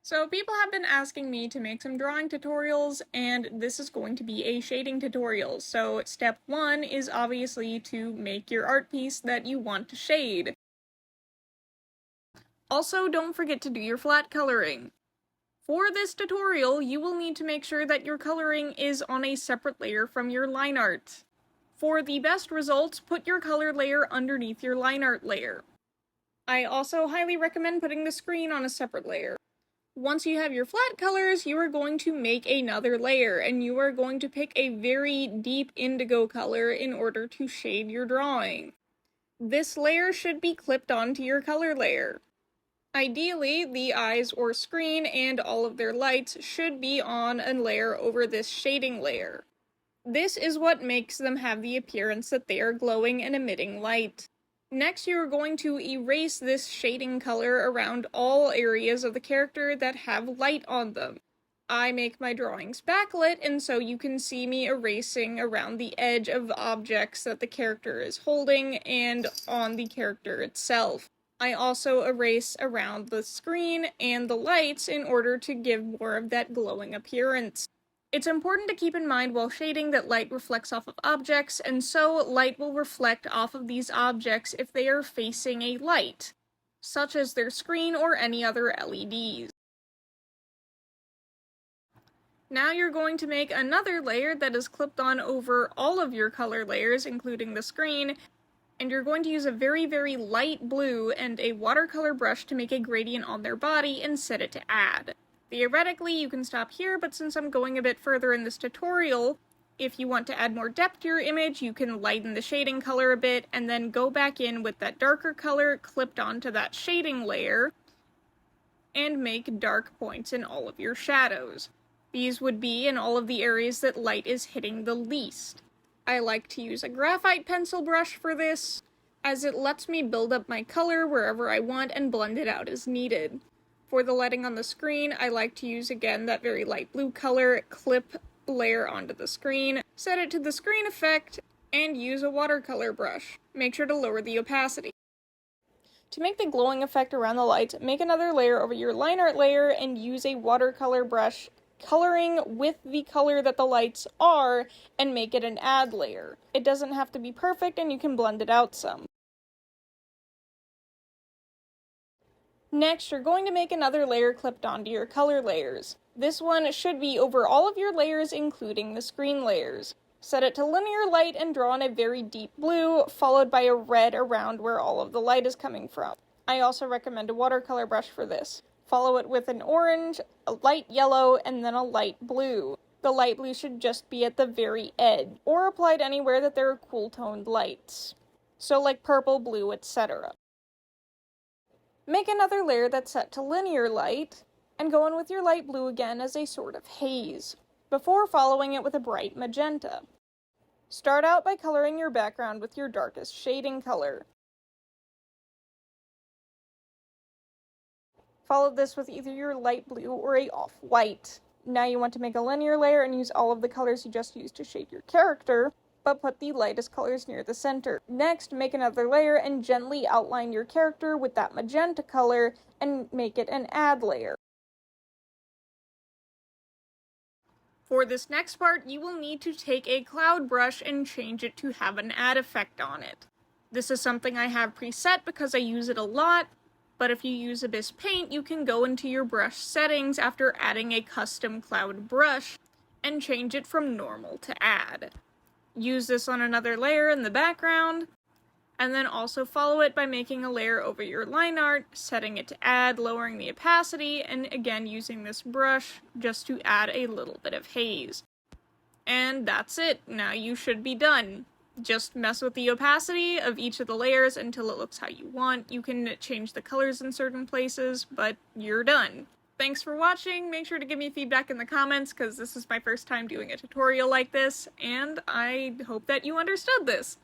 So people have been asking me to make some drawing tutorials, and this is going to be a shading tutorial. So step 1 is obviously to make your art piece that you want to shade. Also, don't forget to do your flat coloring. For this tutorial, you will need to make sure that your coloring is on a separate layer from your line art. For the best results, put your color layer underneath your line art layer. I also highly recommend putting the screen on a separate layer. Once you have your flat colors, you are going to make another layer, and you are going to pick a very deep indigo color in order to shade your drawing. This layer should be clipped onto your color layer. Ideally, the eyes or screen and all of their lights should be on a layer over this shading layer. This is what makes them have the appearance that they are glowing and emitting light. Next, you are going to erase this shading color around all areas of the character that have light on them. I make my drawings backlit, and so you can see me erasing around the edge of the objects that the character is holding and on the character itself. I also erase around the screen and the lights in order to give more of that glowing appearance. It's important to keep in mind while shading that light reflects off of objects, and so light will reflect off of these objects if they are facing a light, such as their screen or any other LEDs. Now you're going to make another layer that is clipped on over all of your color layers, including the screen, and you're going to use a very, very light blue and a watercolor brush to make a gradient on their body and set it to add. Theoretically, you can stop here, but since I'm going a bit further in this tutorial, if you want to add more depth to your image, you can lighten the shading color a bit, and then go back in with that darker color clipped onto that shading layer, and make dark points in all of your shadows. These would be in all of the areas that light is hitting the least. I like to use a graphite pencil brush for this, as it lets me build up my color wherever I want and blend it out as needed. For the lighting on the screen, I like to use again that very light blue color, clip layer onto the screen, set it to the screen effect, and use a watercolor brush. Make sure to lower the opacity. To make the glowing effect around the lights, make another layer over your line art layer and use a watercolor brush, coloring with the color that the lights are, and make it an add layer. It doesn't have to be perfect, and you can blend it out some. Next, you're going to make another layer clipped onto your color layers. This one should be over all of your layers, including the screen layers. Set it to linear light and draw in a very deep blue, followed by a red around where all of the light is coming from. I also recommend a watercolor brush for this. Follow it with an orange, a light yellow, and then a light blue. The light blue should just be at the very edge, or applied anywhere that there are cool-toned lights. So like purple, blue, etc. Make another layer that's set to linear light, and go in with your light blue again as a sort of haze, before following it with a bright magenta. Start out by coloring your background with your darkest shading color. Follow this with either your light blue or a off-white. Now you want to make a linear layer and use all of the colors you just used to shade your character, but put the lightest colors near the center. Next, make another layer and gently outline your character with that magenta color and make it an add layer. For this next part, you will need to take a cloud brush and change it to have an add effect on it. This is something I have preset because I use it a lot, but if you use Abyss Paint, you can go into your brush settings after adding a custom cloud brush and change it from normal to add. Use this on another layer in the background, and then also follow it by making a layer over your line art, setting it to add, lowering the opacity, and again using this brush just to add a little bit of haze. And that's it. Now you should be done. Just mess with the opacity of each of the layers until it looks how you want. You can change the colors in certain places, but you're done. Thanks for watching. Make sure to give me feedback in the comments, because this is my first time doing a tutorial like this, and I hope that you understood this.